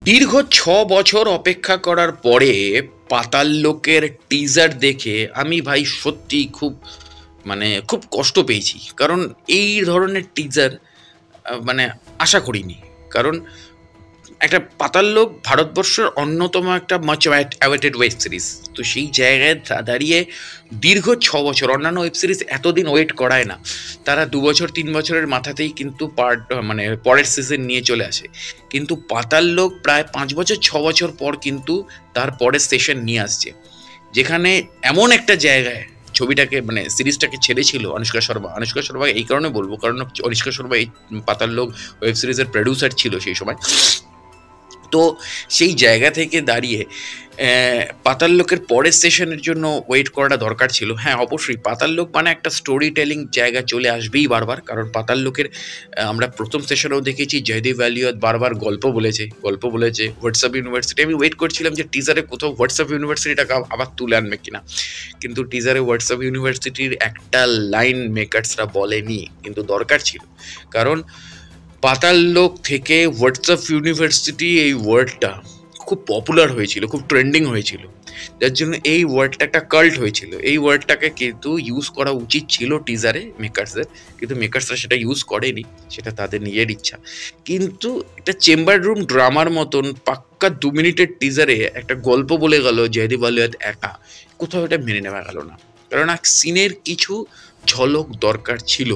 দীর্ঘ ৬ বছর অপেক্ষা করার পরে পাতাল লোকের টিজার দেখে আমি ভাই সত্যি খুব কষ্ট পেয়েছি। কারণ এই ধরনের টিজার মানে আশা করিনি। কারণ একটা পাতাল লোক ভারতবর্ষের অন্যতম একটা মাচ অ্যাওয়েটেড ওয়েব সিরিজ। তো সেই জায়গায় দাঁড়িয়ে দীর্ঘ ৬ বছর, অন্যান্য ওয়েব সিরিজ এতদিন ওয়েট করায় না। তারা ২ বছর ৩ বছরের মাথাতেই কিন্তু পরের সিজন নিয়ে চলে আসে। কিন্তু পাতাল লোক প্রায় ৫ বছর ৬ বছর পর কিন্তু তার পরের সেশন নিয়ে আসছে, যেখানে এমন একটা জায়গায় ছবিটাকে সিরিজটাকে ছেড়েছিল অনুষ্কা শর্মা এই কারণে বলবো, কারণ অনুষ্কা শর্মা এই পাতাল লোক ওয়েব সিরিজের প্রডিউসার ছিল সেই সময়। তো সেই জায়গা থেকে দাঁড়িয়ে পাতাল লোকের পরের সেশনের জন্য ওয়েট করাটা দরকার ছিল। হ্যাঁ, অবশ্যই পাতাল লোক একটা স্টোরি টেলিং জায়গা চলে আসবেই বারবার। কারণ পাতাল লোকের আমরা প্রথম সেশনেও দেখেছি জয়দেব আলিয়াত বারবার গল্প বলেছে হোয়াটসঅ্যাপ ইউনিভার্সিটি। আমি ওয়েট করছিলাম যে টিজারে কোথাও হোয়াটসঅ্যাপ ইউনিভার্সিটিটাকে আবার তুলে আনবে কিনা, কিন্তু টিজারে হোয়াটসঅ্যাপ ইউনিভার্সিটির একটা লাইন মেকার্সরা বলেনি, কিন্তু দরকার ছিল। কারণ পাতাল লোক থেকে হোয়াটসঅ্যাপ ইউনিভার্সিটি এই ওয়ার্ডটা খুব পপুলার হয়েছিল, খুব ট্রেন্ডিং হয়েছিল, যার জন্য এই ওয়ার্ডটা একটা কাল্ট হয়েছিল। এই ওয়ার্ডটাকে কিন্তু ইউজ করা উচিত ছিল টিজারে মেকার্সদের, কিন্তু মেকার্সরা সেটা ইউজ করেনি, সেটা তাদের নিজের ইচ্ছা। কিন্তু একটা চেম্বার রুম ড্রামার মতন পাক্কা ২ মিনিটের টিজারে একটা গল্প বলে গেল জয়দীপ আলিয়াত একা, কোথাও এটা মেনে নেওয়া গেল না। কারণ এক সিনের কিছু ঝলক দরকার ছিল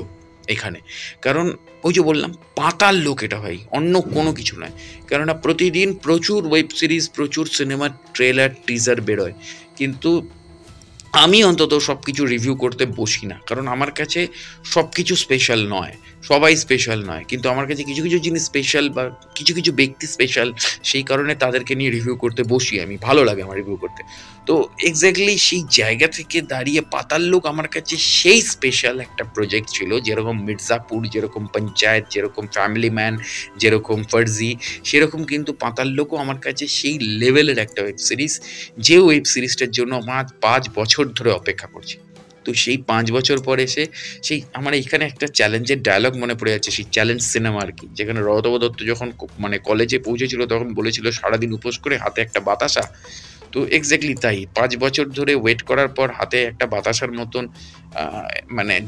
এখানে। কারণ ওই যে বললাম পাতাল লোক, এটা ভাই অন্য কোনো কিছু নয়। কেননা প্রতিদিন প্রচুর ওয়েব সিরিজ, প্রচুর সিনেমার ট্রেলার টিজার বেরোয়, কিন্তু আমি অন্তত সব কিছু রিভিউ করতে বসি না। কারণ আমার কাছে সব কিছু স্পেশাল নয়, সবাই স্পেশাল নয়, কিন্তু আমার কাছে কিছু কিছু জিনিস স্পেশাল বা কিছু কিছু ব্যক্তি স্পেশাল, সেই কারণে তাদেরকে নিয়ে রিভিউ করতে বসি আমি, ভালো লাগে আমার রিভিউ করতে। তো এক্স্যাক্টলি সেই জায়গা থেকে দাঁড়িয়ে পাতাল লোক আমার কাছে সেই স্পেশাল একটা প্রজেক্ট ছিল, যেরকম মির্জাপুর, যেরকম পঞ্চায়েত, যেরকম ফ্যামিলি ম্যান, যেরকম ফার্জি, সেরকম কিন্তু পাতাল লোকও আমার কাছে সেই লেভেলের একটা ওয়েব সিরিজ, যে ওয়েব সিরিজটার জন্য আমার ৫ বছর ধরে অপেক্ষা করছি। তো সেই ৫ বছর পর এসে সেই আমার এইখানে একটা চ্যালেঞ্জের ডায়লগ মনে পড়ে যাচ্ছে, সেই চ্যালেঞ্জ সিনেমা আর কি, যেখানে রতব দত্ত যখন কলেজে পৌঁছেছিল তখন বলেছিল সারাদিন উপোস করে হাতে একটা বাতাসা। তো এক্স্যাক্টলি তাই ৫ বছর ধরে ওয়েট করার পর হাতে একটা বাতাসার মতন,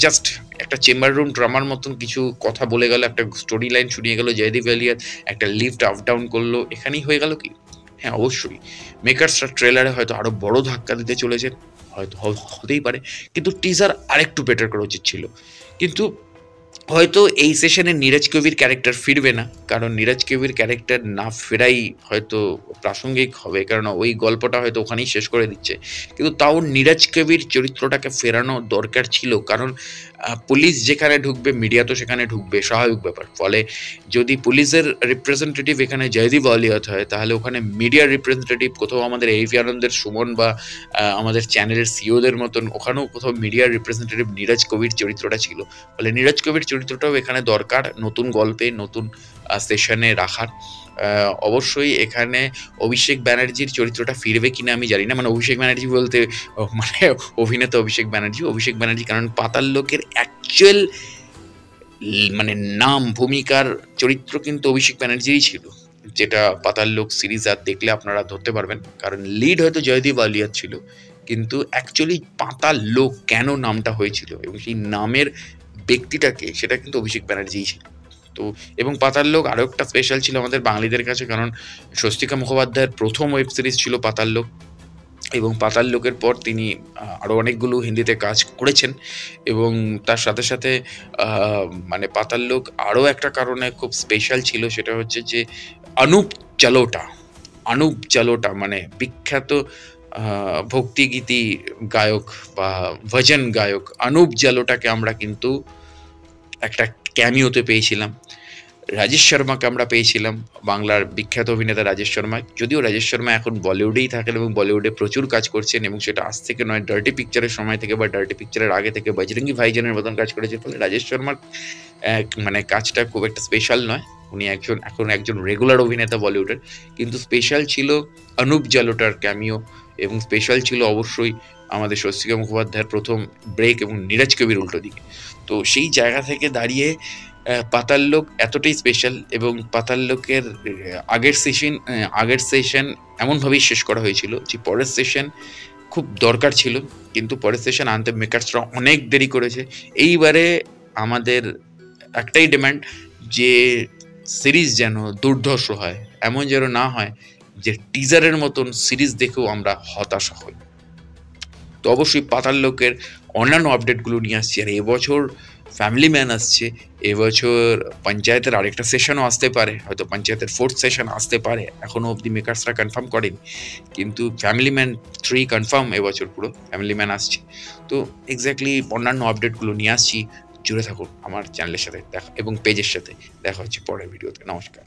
জাস্ট একটা চেম্বার রুম ড্রামার মতন কিছু কথা বলে গেল, একটা স্টোরি লাইন শুনিয়ে গেল জয়দীপ আলিয়াত, একটা লিফট আপ ডাউন করলো, এখানেই হয়ে গেল কি? হ্যাঁ, অবশ্যই মেকার্সরা ট্রেলারে হয়তো আরো বড় ধাক্কা দিতে চলেছে, হয়তো হতেই পারে, কিন্তু টিজার আরেকটু বেটার করা উচিত ছিল। কিন্তু হয়তো এই সেশনে নীরজ কবির ক্যারেক্টার ফিরবে না, কারণ নীরজ কবির ক্যারেক্টার না ফেরাই হয়তো প্রাসঙ্গিক হবে, কারণ ওই গল্পটা হয়তো ওখানেই শেষ করে দিচ্ছে। কিন্তু তাও নীরজ কবির চরিত্রটাকে ফেরানো দরকার ছিল, কারণ পুলিশ যেখানে ঢুকবে মিডিয়া তো সেখানে ঢুকবে, স্বাভাবিক ব্যাপার। ফলে যদি পুলিশের রিপ্রেজেন্টেটিভ এখানে জয়দীপ আলিয়াত হয়, তাহলে ওখানে মিডিয়ার রিপ্রেজেন্টেটিভ কোথাও আমাদের এভি আনন্দের সুমন বা আমাদের চ্যানেলের সিওদের মতন ওখানেও কোথাও মিডিয়ার রিপ্রেজেন্টেটিভ নীরজ কবির চরিত্রটা ছিল। ফলে নীরজ কবির চরিত্রটাও এখানে দরকার নতুন গল্পে, নতুন সেশনে রাখার। অবশ্যই এখানে অভিষেক ব্যানার্জির চরিত্রটা ফিরবে কিনা আমি জানি না, অভিষেক ব্যানার্জি বলতে অভিনেতা অভিষেক ব্যানার্জি, কারণ পাতাল লোকের অ্যাকচুয়াল নাম, ভূমিকার চরিত্র কিন্তু অভিষেক ব্যানার্জিই ছিল, যেটা পাতাল লোক সিরিজ আর দেখলে আপনারা ধরতে পারবেন। কারণ লিড হয়তো জয়দীপ আলিয়াত ছিল, কিন্তু অ্যাকচুয়ালি পাতাল লোক কেন নামটা হয়েছিল এবং সেই নামের ব্যক্তিটাকে, সেটা কিন্তু অভিষেক ব্যানার্জিই ছিল। তো এবং পাতাল লোক আরও একটা স্পেশাল ছিল আমাদের বাঙালিদের কাছে, কারণ স্বস্তিকা মুখোপাধ্যায়ের প্রথম ওয়েব সিরিজ ছিল পাতাল লোক, এবং পাতাল লোকের পর তিনি আরও অনেকগুলো হিন্দিতে কাজ করেছেন। এবং তার সাথে সাথে পাতাল লোক আরও একটা কারণে খুব স্পেশাল ছিল, সেটা হচ্ছে যে অনুপ জালোটা বিখ্যাত ভক্তিগীতি গায়ক বা ভজন গায়ক অনুপ জালোটাকে আমরা কিন্তু একটা ক্যামিওতে পেয়েছিলাম। রাজেশ শর্মাকে আমরা পেয়েছিলাম, বাংলার বিখ্যাত অভিনেতা রাজেশ শর্মা। যদিও রাজেশ শর্মা এখন বলিউডেই থাকেন এবং বলিউডে প্রচুর কাজ করছেন, এবং সেটা আজ থেকে নয়, ডার্টি পিকচারের সময় থেকে বা ডার্টি পিকচারের আগে থেকে বজরঙ্গি ভাইজানের মতন কাজ করেছে। ফলে রাজেশ শর্মার কাজটা খুব একটা স্পেশাল নয়, উনি এখন একজন রেগুলার অভিনেতা বলিউডের। কিন্তু স্পেশাল ছিল অনুপ জালোটার ক্যামিও, এবং স্পেশাল ছিল অবশ্যই আমাদের স্বস্তিকা মুখোপাধ্যায়ের প্রথম ব্রেক এবং নীরজ কবির উল্টো দিকে। তো সেই জায়গা থেকে দাঁড়িয়ে পাতাল লোক এতটাই স্পেশাল এবং পাতাল লোকের আগের সেশন এমনভাবেই শেষ করা হয়েছিল যে পরের সেশন খুব দরকার ছিল, কিন্তু পরের সেশন আনতে মেকার্সরা অনেক দেরি করেছে। এইবারে আমাদের একটাই ডিমান্ড যে সিরিজ যেন দুর্ধর্ষ হয়, এমন যেন না হয় যে টিজারের মতন সিরিজ দেখেও আমরা হতাশা হই। তো অবশ্যই পাতাল লোকের অন্যান্য আপডেটগুলো নিয়ে আসছি। আর এবছর ফ্যামিলি ম্যান আসছে, এবছর পঞ্চায়েতের আরেকটা সেশনও আসতে পারে, হয়তো পঞ্চায়েতের 4th সেশন আসতে পারে, এখনও অবধি মেকার্সরা কনফার্ম করেনি, কিন্তু ফ্যামিলি ম্যান 3 কনফার্ম এবছর পুরো ফ্যামিলি ম্যান আসছে। তো এক্স্যাক্টলি অন্যান্য আপডেটগুলো নিয়ে আসছি, জুড়ে থাকুন আমার চ্যানেলের সাথে দেখা এবং পেজের সাথে। দেখা হচ্ছে পরের ভিডিওতে। নমস্কার।